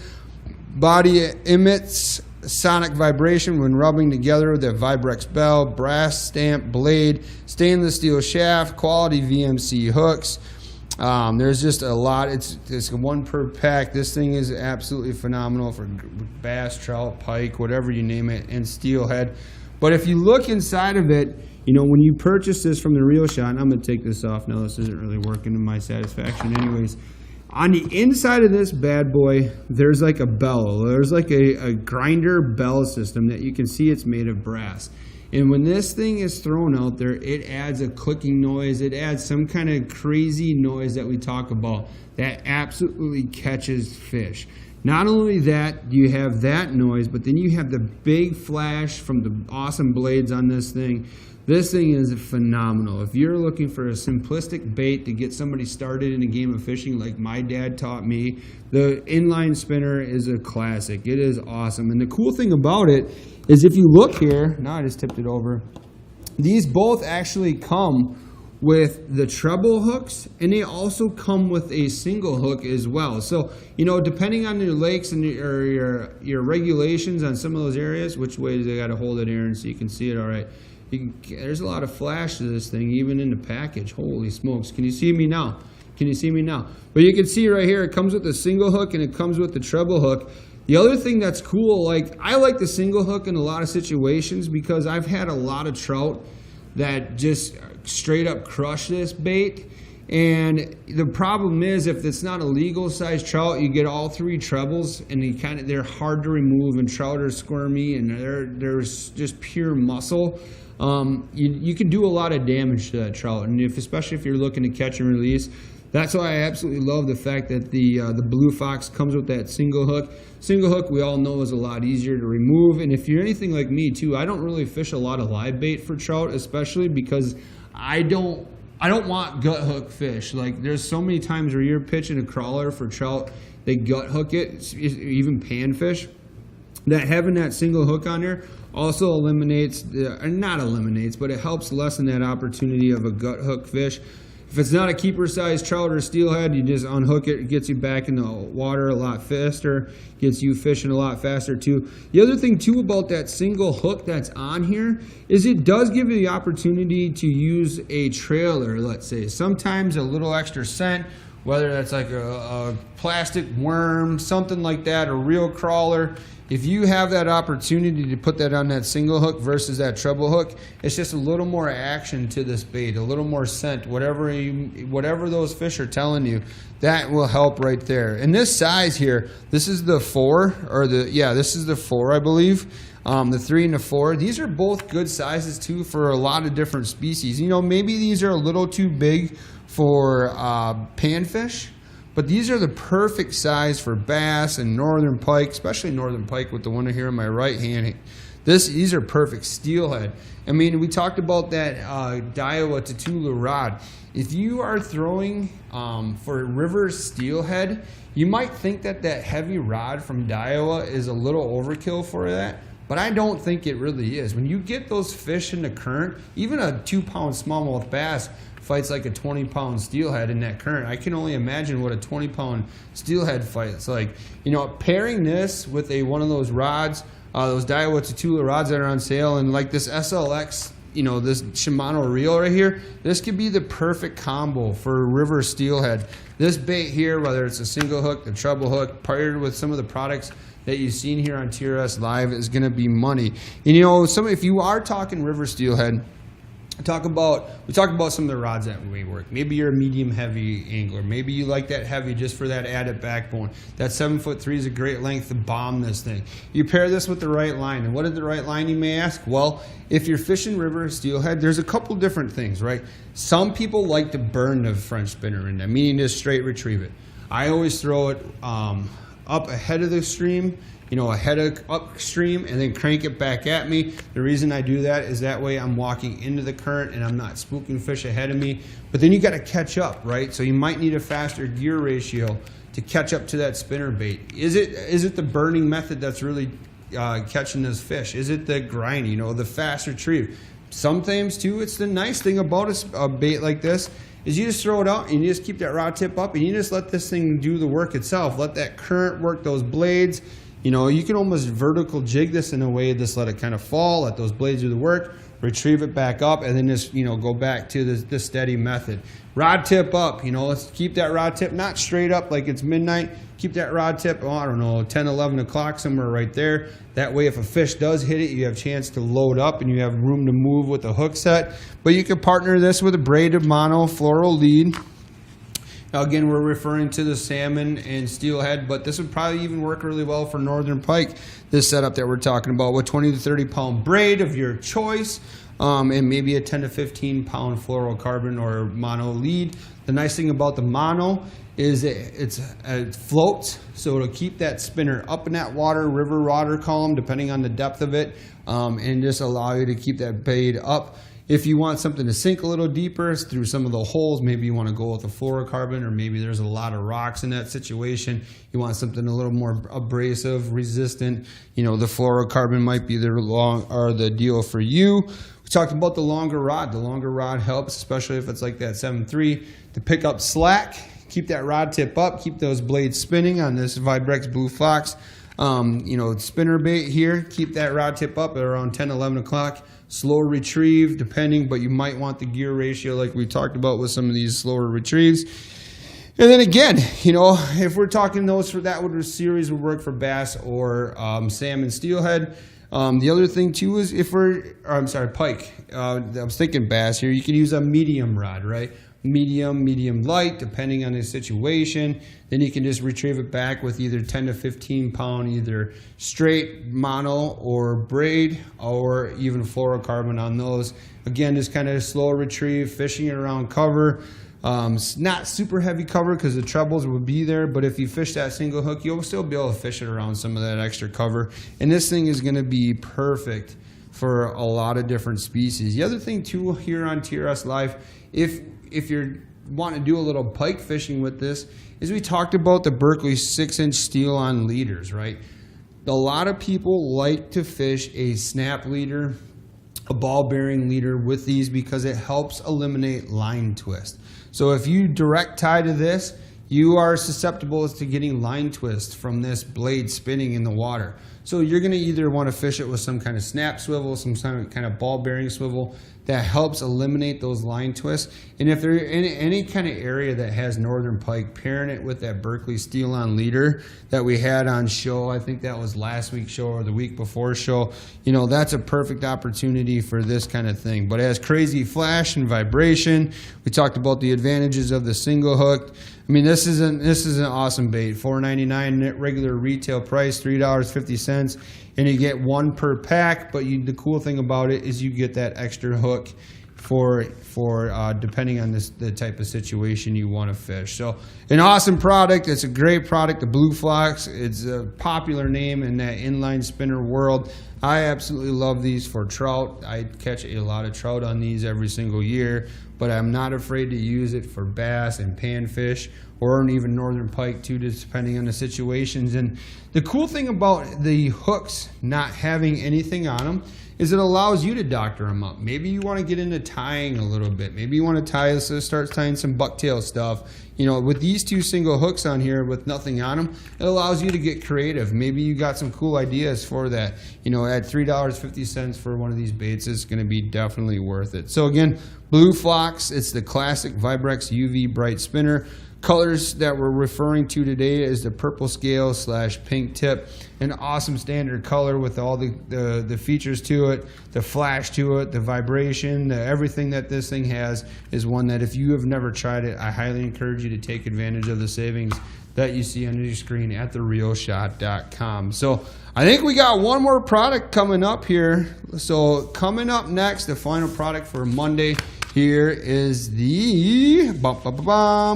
A: Body emits sonic vibration when rubbing together with a Vibrex bell, brass stamp blade, stainless steel shaft, quality VMC hooks. There's just a lot. It's 1 per pack. This thing is absolutely phenomenal for bass, trout, pike, whatever you name it, and steelhead. But if you look inside of it, you know, when you purchase this from the Reel Shot, and I'm going to take this off now, this isn't really working to my satisfaction anyways. On the inside of this bad boy, there's like a bellow. There's like a grinder bell system that you can see it's made of brass. And when this thing is thrown out there, it adds a clicking noise. It adds some kind of crazy noise that we talk about that absolutely catches fish. Not only that, you have that noise, but then you have the big flash from the awesome blades on this thing. This thing is phenomenal. If you're looking for a simplistic bait to get somebody started in a game of fishing like my dad taught me, the inline spinner is a classic. It is awesome. And the cool thing about it is if you look here, now I just tipped it over, these both actually come with the treble hooks, and they also come with a single hook as well. So, you know, depending on your lakes and your regulations on some of those areas, which ways I got to hold it, Aaron, so you can see it all right. There's a lot of flash to this thing, even in the package. Holy smokes. Can you see me now? Can you see me now? But you can see right here, it comes with a single hook and it comes with the treble hook. The other thing that's cool, like I like the single hook in a lot of situations because I've had a lot of trout that just straight up crush this bait. And the problem is if it's not a legal size trout, you get all 3 trebles and they're hard to remove, and trout are squirmy and there's just pure muscle. You can do a lot of damage to that trout, and especially if you're looking to catch and release. That's why I absolutely love the fact that the Blue Fox comes with that single hook. Single hook, we all know, is a lot easier to remove. And if you're anything like me too, I don't really fish a lot of live bait for trout, especially because I don't want gut hook fish. Like there's so many times where you're pitching a crawler for trout, they gut hook it, even panfish. That having that single hook on there also eliminates, not eliminates, but it helps lessen that opportunity of a gut hook fish. If it's not a keeper size trout or steelhead, you just unhook it. It gets you back in the water a lot faster, gets you fishing a lot faster too. The other thing too about that single hook that's on here is it does give you the opportunity to use a trailer, let's say. Sometimes a little extra scent, whether that's like a plastic worm, something like that, a real crawler. If you have that opportunity to put that on that single hook versus that treble hook, it's just a little more action to this bait, a little more scent, whatever those fish are telling you, that will help right there. And this size here, this is the 4, or this is the 4, I believe. The 3 and the 4, these are both good sizes too for a lot of different species. You know, maybe these are a little too big for panfish, but these are the perfect size for bass and northern pike, especially northern pike with the one here on my right hand. These are perfect. Steelhead. I mean, we talked about that Diawa Tatula rod. If you are throwing for river steelhead, you might think that heavy rod from Diawa is a little overkill for that, but I don't think it really is. When you get those fish in the current, even a 2-pound smallmouth bass fights like a 20-pound steelhead in that current. I can only imagine what a 20-pound steelhead fights like. You know, pairing this with one of those rods, those Diawa Tatula rods that are on sale, and like this SLX, you know, this Shimano reel right here, this could be the perfect combo for river steelhead. This bait here, whether it's a single hook, the treble hook, paired with some of the products that you've seen here on TRS Live is going to be money. And you know, if you are talking river steelhead, we talk about some of the rods that we work. Maybe you're a medium heavy angler. Maybe you like that heavy just for that added backbone. That 7'3" is a great length to bomb this thing. You pair this with the right line. And what is the right line, you may ask? Well, if you're fishing river steelhead, there's a couple different things, right? Some people like to burn the French spinner in there, meaning just straight retrieve it. I always throw it up ahead of the stream, you know, ahead of upstream, and then crank it back at me. The reason I do that is that way I'm walking into the current and I'm not spooking fish ahead of me. But then you got to catch up, right? So you might need a faster gear ratio to catch up to that spinner bait. Is it the burning method that's really catching this fish? Is it the grind, you know, the fast retrieve? Sometimes too, it's the nice thing about a bait like this is you just throw it out and you just keep that rod tip up and you just let this thing do the work itself. Let that current work those blades. You know, you can almost vertical jig this in a way, just let it kind of fall, let those blades do the work, retrieve it back up, and then just, you know, go back to the steady method. Rod tip up, you know, let's keep that rod tip not straight up like it's midnight. Keep that rod tip, oh, I don't know, 10, 11 o'clock, somewhere right there. That way if a fish does hit it, you have a chance to load up and you have room to move with the hook set. But you can partner this with a braided mono floral lead. Now again, we're referring to the salmon and steelhead, but this would probably even work really well for northern pike, this setup that we're talking about, with 20 to 30 pound braid of your choice, and maybe a 10 to 15 pound fluorocarbon or mono lead. The nice thing about the mono is it floats, so it'll keep that spinner up in that water, river water column, depending on the depth of it, and just allow you to keep that bait up. If you want something to sink a little deeper through some of the holes, maybe you want to go with a fluorocarbon, or maybe there's a lot of rocks in that situation. You want something a little more abrasive, resistant. You know, the fluorocarbon might be the deal for you. We talked about the longer rod. The longer rod helps, especially if it's like that 7.3, to pick up slack, keep that rod tip up, keep those blades spinning on this Vibrex Blue Fox. You know, spinner bait here, keep that rod tip up at around 10, 11 o'clock. Slow retrieve, depending, but you might want the gear ratio like we talked about with some of these slower retrieves. And then again, you know, if we're talking those for that series would work for bass or salmon steelhead. The other thing too is if pike. I was thinking bass here. You can use a medium rod, right? Medium light, depending on the situation. Then you can just retrieve it back with either 10 to 15 pound, either straight mono or braid, or even fluorocarbon on those. Again, just kind of slow retrieve, fishing it around cover. Not super heavy cover because the trebles would be there, but if you fish that single hook, you'll still be able to fish it around some of that extra cover. And this thing is going to be perfect for a lot of different species. The other thing too here on TRS Live, if you're wanting to do a little pike fishing with this, is we talked about the Berkley 6-inch steel on leaders, right? A lot of people like to fish a snap leader, a ball bearing leader with these because it helps eliminate line twist. So if you direct tie to this, you are susceptible to getting line twist from this blade spinning in the water. So you're going to either want to fish it with some kind of snap swivel, some kind of ball bearing swivel that helps eliminate those line twists. And if they're in any kind of area that has northern pike, pairing it with that Berkley steel on leader that we had on show, I think that was last week's show or the week before show, you know, that's a perfect opportunity for this kind of thing. But it has crazy flash and vibration. We talked about the advantages of the single hook. I mean, this is an awesome bait. $4.99 regular retail price, $3.50, and you get one per pack. But the cool thing about it is you get that extra hook for depending on the type of situation you want to fish. So an awesome product. It's a great product. The Blue Fox. It's a popular name in that inline spinner world. I absolutely love these for trout. I catch a lot of trout on these every single year, but I'm not afraid to use it for bass and panfish or even northern pike too, just depending on the situations. And the cool thing about the hooks not having anything on them is it allows you to doctor them up. Maybe you want to get into tying a little bit. Maybe you want to start tying some bucktail stuff. You know, with these two single hooks on here with nothing on them, it allows you to get creative. Maybe you got some cool ideas for that. You know, at $3.50 for one of these baits, it's going to be definitely worth it. So again, Blue Fox, it's the classic Vibrex UV bright spinner. Colors that we're referring to today is the purple scale / pink tip. An awesome standard color with all the features to it, the flash to it, the vibration, everything that this thing has is one that if you have never tried it, I highly encourage you to take advantage of the savings that you see on your screen at therealshot.com. So I think we got one more product coming up here. So coming up next, the final product for Monday here is the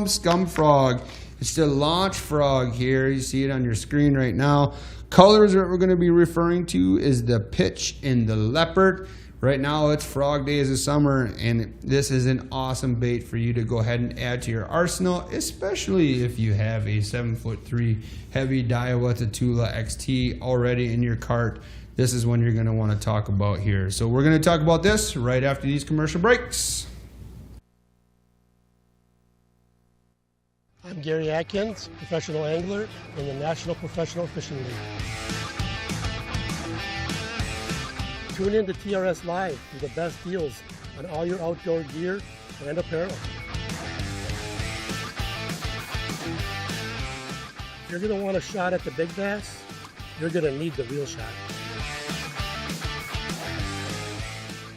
A: Scum Frog. It's the launch frog here. You see it on your screen right now. Colors that we're going to be referring to is the pitch and the leopard. Right now it's frog days of summer, and this is an awesome bait for you to go ahead and add to your arsenal, especially if you have a 7'3" heavy Diawa Tatula XT already in your cart. This is one you're going to want to talk about here. So we're going to talk about this right after these commercial breaks.
B: I'm Gary Atkins, professional angler in the National Professional Fishing League. Tune in to TRS Live for the best deals on all your outdoor gear and apparel. If you're going to want a shot at the big bass, you're going to need the Real Shot.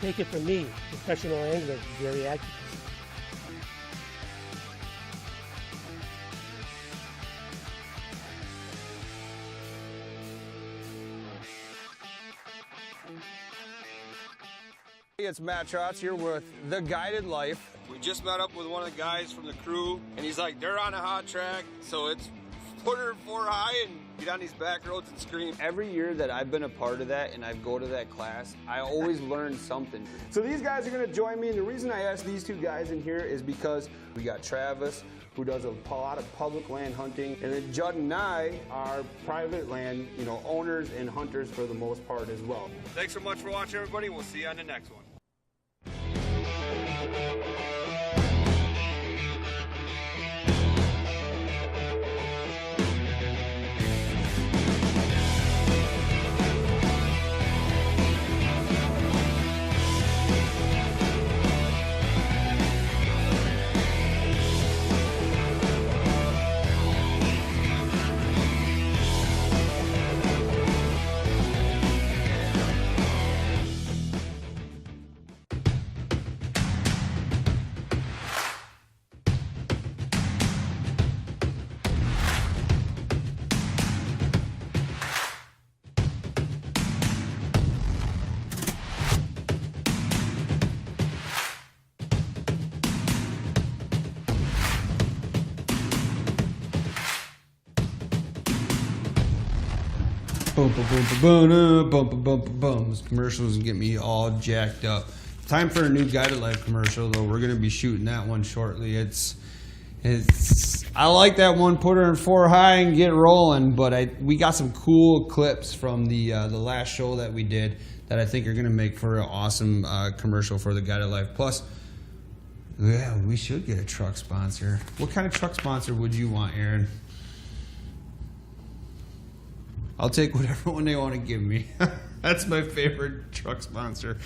B: Take it from me, professional angler Gary Atkins.
A: It's Matt Trotz here with The Guided Life. We just met up with one of the guys from the crew, and he's like, they're on a hot track, so it's put her 4 high and get on these back roads and scream. Every year that I've been a part of that and I go to that class, I always learn something. So these guys are gonna join me, and the reason I asked these two guys in here is because we got Travis, who does a lot of public land hunting, and then Judd and I are private land, owners and hunters for the most part as well. Thanks so much for watching, everybody. We'll see you on the next one. Those commercials get me all jacked up. Time for a new Guided Life commercial, though. We're going to be shooting that one shortly. I like that one, put her in 4 high and get rolling, but we got some cool clips from the last show that we did that I think are going to make for an awesome commercial for the Guided Life. Plus, yeah, we should get a truck sponsor. What kind of truck sponsor would you want, Aaron? I'll take whatever one they want to give me. That's my favorite truck sponsor.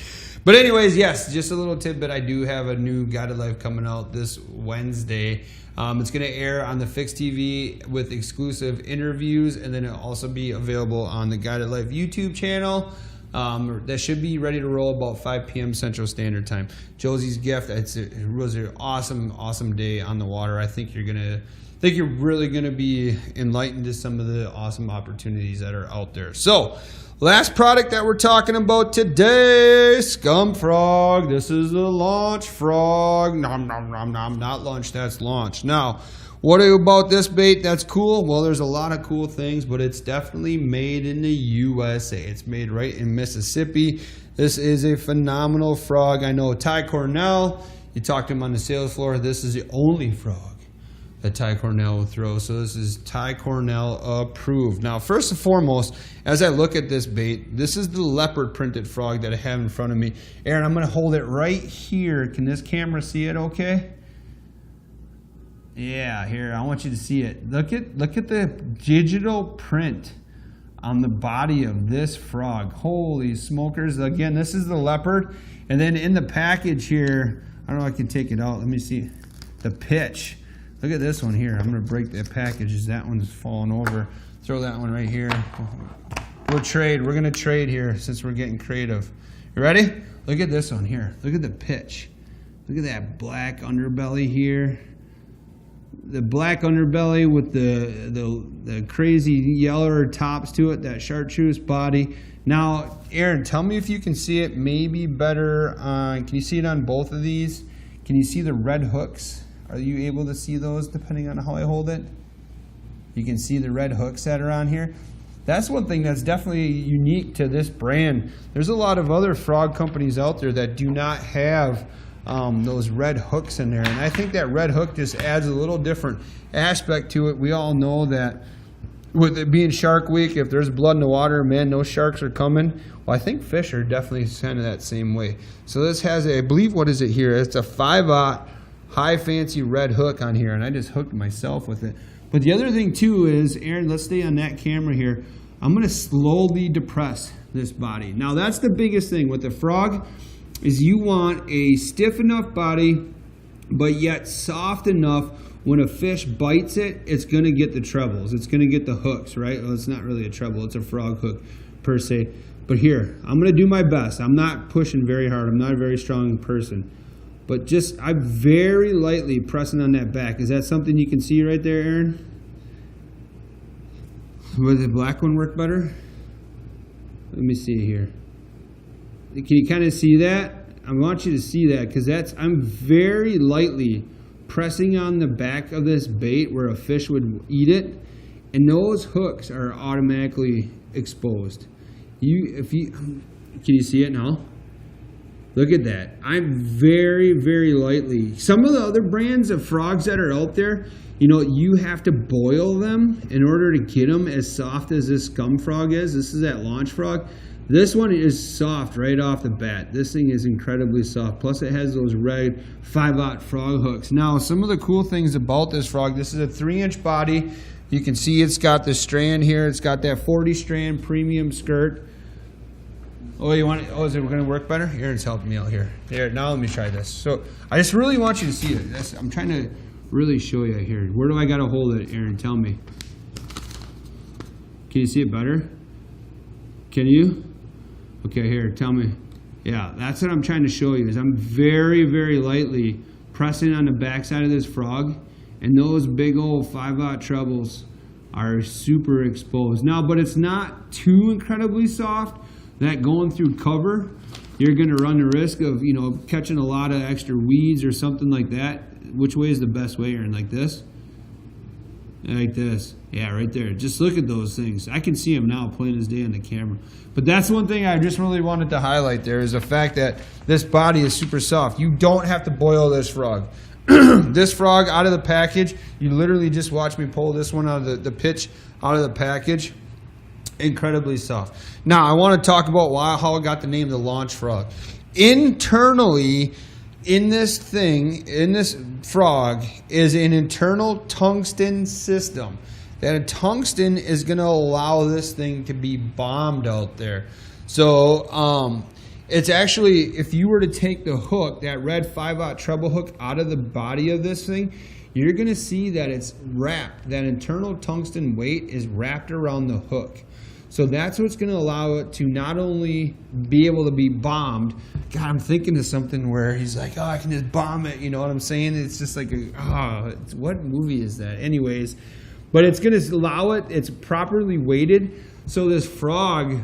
A: But anyways, yes, just a little tidbit. I do have a new Guided Life coming out this Wednesday. It's going to air on the Fix TV with exclusive interviews, and then it'll also be available on the Guided Life YouTube channel. That should be ready to roll about 5 p.m. Central Standard Time. Josie's gift. It was an awesome day on the water. I think you're really going to be enlightened to some of the awesome opportunities that are out there. So, last product that we're talking about today, Scum Frog. This is the launch frog. Nom, nom, nom, nom. Not lunch, that's launch. Now, what about this bait that's cool? Well, there's a lot of cool things, but it's definitely made in the USA. It's made right in Mississippi. This is a phenomenal frog. I know Ty Cornell, you talked to him on the sales floor, this is the only frog that Ty Cornell will throw. So this is Ty Cornell approved. Now, first and foremost, as I look at this bait, this is the leopard printed frog that I have in front of me. Aaron, I'm going to hold it right here. Can this camera see it okay? Yeah, here, I want you to see it. Look at the digital print on the body of this frog. Holy smokers. Again, this is the leopard. And then in the package here, I don't know if I can take it out. Let me see. The pitch. Look at this one here. I'm gonna break that package. That one's falling over. Throw that one right here. We'll trade. We're gonna trade here since we're getting creative. You ready? Look at this one here. Look at the pitch. Look at that black underbelly here. The black underbelly with the crazy yellow tops to it, that chartreuse body. Now, Aaron, tell me if you can see it maybe better on, can you see it on both of these? Can you see the red hooks? Are you able to see those depending on how I hold it? You can see the red hooks that are on here. That's one thing that's definitely unique to this brand. There's a lot of other frog companies out there that do not have those red hooks in there, and I think that red hook just adds a little different aspect to it. We all know that with it being Shark Week, if there's blood in the water, man, no sharks are coming. Well, I think fish are definitely kind of that same way. So this has a, I believe, what is it here? It's a 5/0 high fancy red hook on here, and I just hooked myself with it. But the other thing too is, Aaron, let's stay on that camera here. I'm gonna slowly depress this body. Now that's the biggest thing with the frog, is you want a stiff enough body, but yet soft enough when a fish bites it, it's gonna get the trebles. It's gonna get the hooks, right? Well, it's not really a treble, it's a frog hook per se. But here, I'm gonna do my best. I'm not pushing very hard. I'm not a very strong person. But just, I'm very lightly pressing on that back. Is that something you can see right there, Aaron? Would the black one work better? Let me see here. Can you kind of see that? I want you to see that because that's, I'm very lightly pressing on the back of this bait where a fish would eat it, and those hooks are automatically exposed. Can you see it now? Look at that. I'm very, very lightly. Some of the other brands of frogs that are out there, you know, you have to boil them in order to get them as soft as this scum frog is. This is that launch frog. This one is soft right off the bat. This thing is incredibly soft. Plus it has those red 5/0 frog hooks. Now, some of the cool things about this frog, this is a 3-inch body. You can see it's got the strand here. It's got that 40 strand premium skirt. Oh, you want it? Oh, is it going to work better? Aaron's helping me out here. Here, now let me try this. So I just really want you to see it. I'm trying to really show you here. Where do I got to hold it, Aaron? Tell me. Can you see it better? Can you? Okay, here, tell me. Yeah, that's what I'm trying to show you. Is I'm very, very lightly pressing on the backside of this frog, and those big old 5/0 trebles are super exposed. Now, but it's not too incredibly soft that going through cover, you're going to run the risk of, you know, catching a lot of extra weeds or something like that. Which way is the best way, Aaron? Like this? Like this. Yeah, right there. Just look at those things. I can see them now plain as day on the camera. But that's one thing I just really wanted to highlight there is the fact that this body is super soft. You don't have to boil this frog. This frog out of the package, you literally just watch me pull this one out of the pitch out of the package. Incredibly soft. Now, I want to talk about how I got the name the launch frog. Internally, in this thing, in this frog, is an internal tungsten system. That tungsten is going to allow this thing to be bombed out there. So, it's actually, if you were to take the hook, that red 5/0 treble hook out of the body of this thing, you're going to see that it's wrapped. That internal tungsten weight is wrapped around the hook. So that's what's going to allow it to not only be able to be bombed. God, I'm thinking of something where he's like, oh, I can just bomb it. You know what I'm saying? It's just like, what movie is that? Anyways, but it's going to allow it. It's properly weighted. So this frog,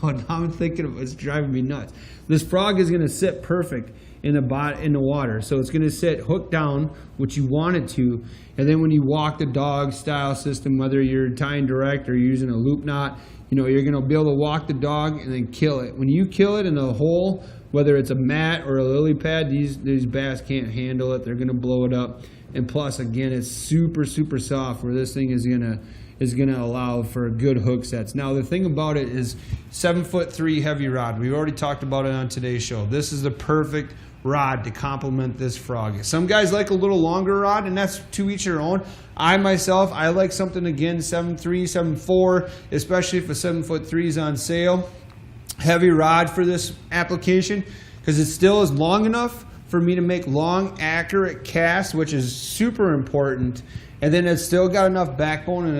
A: now I'm thinking of it's driving me nuts. This frog is going to sit perfect in the water. So it's going to sit hooked down, which you want it to. And then when you walk the dog style system, whether you're tying direct or you're using a loop knot, you know, you're going to be able to walk the dog and then kill it. When you kill it in a hole, whether it's a mat or a lily pad, these bass can't handle it. They're going to blow it up. And plus, again, it's super, super soft where this thing is going to allow for good hook sets. Now, the thing about it is 7'3" heavy rod. We've already talked about it on today's show. This is the perfect rod to complement this frog. Some guys like a little longer rod, and that's to each their own. I myself, I like something, again, 7'3", 7'4", especially if a 7'3" is on sale. Heavy rod for this application because it still is long enough, for me to make long, accurate casts, which is super important. And then it's still got enough backbone and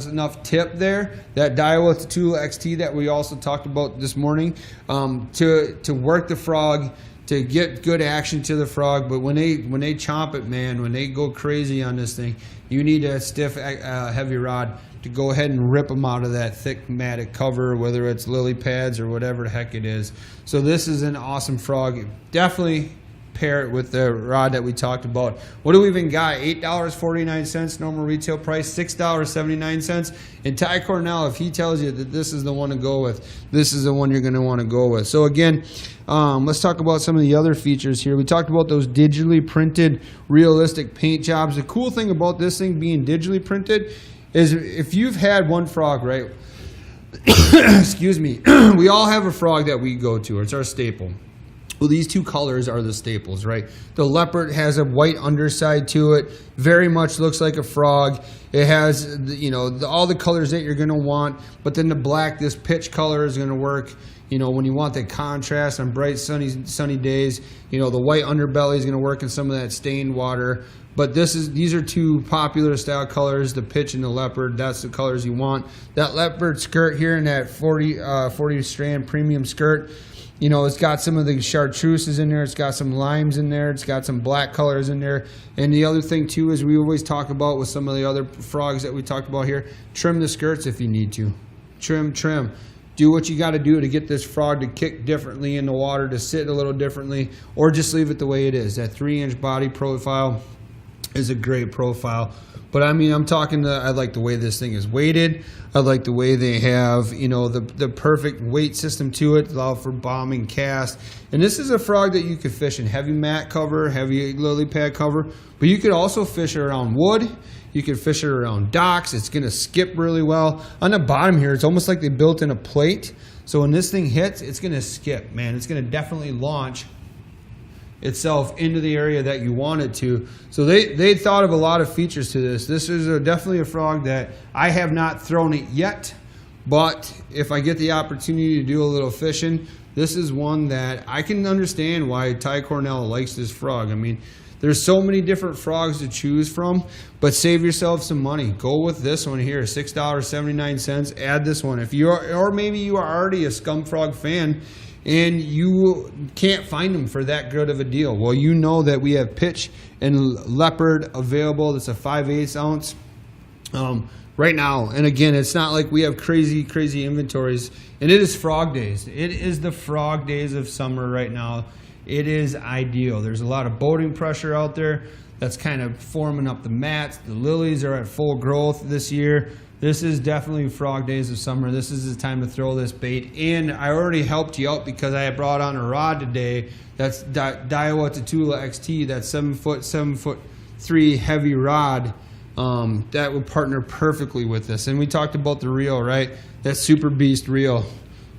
A: enough tip there, that Diawa Tatula XT that we also talked about this morning, to work the frog, to get good action to the frog. But when they chomp it, man, when they go crazy on this thing, you need a stiff, heavy rod to go ahead and rip them out of that thick matted cover, whether it's lily pads or whatever the heck it is. So this is an awesome frog. Definitely pair it with the rod that we talked about. What do we even got? $8.49 normal retail price, $6.79. And Ty Cornell, if he tells you that this is the one to go with, this is the one you're going to want to go with. So again, let's talk about some of the other features here. We talked about those digitally printed realistic paint jobs. The cool thing about this thing being digitally printed is if you've had one frog, right? Excuse me. We all have a frog that we go to. It's our staple. Well, these two colors are the staples, right? The leopard has a white underside to it, very much looks like a frog. It has, you know, all the colors that you're going to want, but then the black, this pitch color is going to work, you know, when you want that contrast on bright, sunny days. You know, the white underbelly is going to work in some of that stained water. But these are two popular style colors, the pitch and the leopard. That's the colors you want. That leopard skirt here in that 40 strand premium skirt, you know, it's got some of the chartreuses in there. It's got some limes in there. It's got some black colors in there. And the other thing, too, is we always talk about with some of the other frogs that we talked about here, trim the skirts if you need to. Trim. Do what you got to do to get this frog to kick differently in the water, to sit a little differently, or just leave it the way it is. That 3-inch body profile is a great profile. But I mean, I'm talking I like the way this thing is weighted. I like the way they have, you know, the perfect weight system to it, allow for bombing cast. And this is a frog that you could fish in heavy mat cover, heavy lily pad cover, but you could also fish it around wood. You could fish it around docks. It's going to skip really well. On the bottom here, it's almost like they built in a plate. So when this thing hits, it's going to skip, man. It's going to definitely launch itself into the area that you want it to. So they thought of a lot of features to this. This is definitely a frog that I have not thrown it yet, but if I get the opportunity to do a little fishing, this is one that I can understand why Ty Cornell likes this frog. I mean, there's so many different frogs to choose from, but save yourself some money. Go with this one here, $6.79. Add this one. If you are, or maybe you are already a scum frog fan and you can't find them for that good of a deal. Well, you know that we have pitch and leopard available. That's a 5/8 ounce right now. And again, it's not like we have crazy inventories. And it is frog days. It is the frog days of summer right now. It is ideal. There's a lot of boating pressure out there that's kind of forming up the mats. The lilies are at full growth this year. This is definitely frog days of summer. This is the time to throw this bait. And I already helped you out because I brought on a rod today. That's Diawa Tatula XT. That's 7'3" heavy rod. That would partner perfectly with this. And we talked about the reel, right? That Super Beast reel.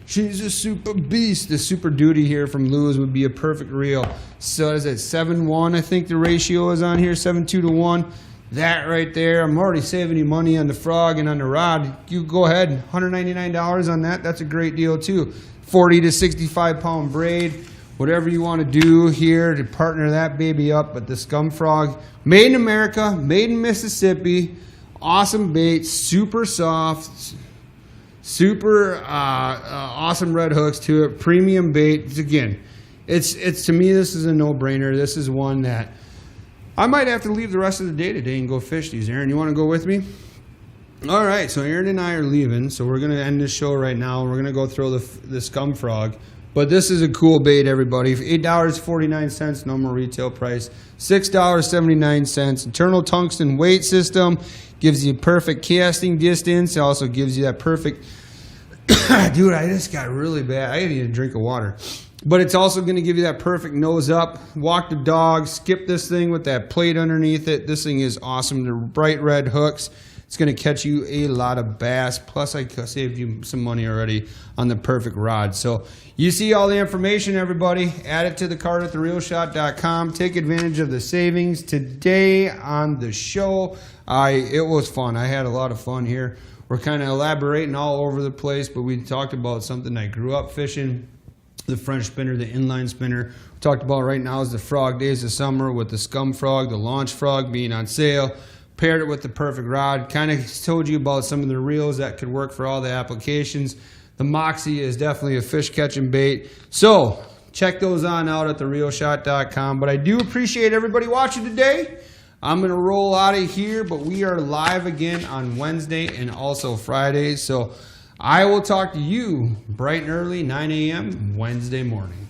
A: She's a super beast. The Super Duty here from Lewis would be a perfect reel. So is it 7-1? I think the ratio is on here, 7-2 to 1. That right there, I'm already saving you money on the frog and on the rod. You go ahead, $199 on that. That's a great deal too. 40 to 65 pound braid, whatever you want to do here to partner that baby up. But the scum frog, made in America, made in Mississippi, awesome bait, super soft, super awesome red hooks to it, premium bait. Again, it's to me, this is a no-brainer. This is one that I might have to leave the rest of the day today and go fish these. Aaron, you want to go with me? All right, so Aaron and I are leaving, so we're going to end this show right now. We're going to go throw the scum frog. But this is a cool bait, everybody. $8.49 normal retail price, $6.79. Internal tungsten weight system gives you perfect casting distance. It also gives you that perfect... Dude, I just got really bad. I need a drink of water. But it's also going to give you that perfect nose up, walk the dog, skip this thing with that plate underneath it. This thing is awesome. The bright red hooks. It's going to catch you a lot of bass. Plus, I saved you some money already on the perfect rod. So you see all the information, everybody. Add it to the cart at therealshot.com. Take advantage of the savings today on the show. It was fun. I had a lot of fun here. We're kind of elaborating all over the place, but we talked about something I grew up fishing. the French spinner, the inline spinner. We talked about right now is the frog days of summer with the scum frog, the launch frog being on sale. Paired it with the perfect rod. Kind of told you about some of the reels that could work for all the applications. The Moxie is definitely a fish catching bait. So check those on out at therealshot.com. But I do appreciate everybody watching today. I'm going to roll out of here, but we are live again on Wednesday and also Friday. So I will talk to you bright and early, 9 a.m. Wednesday morning.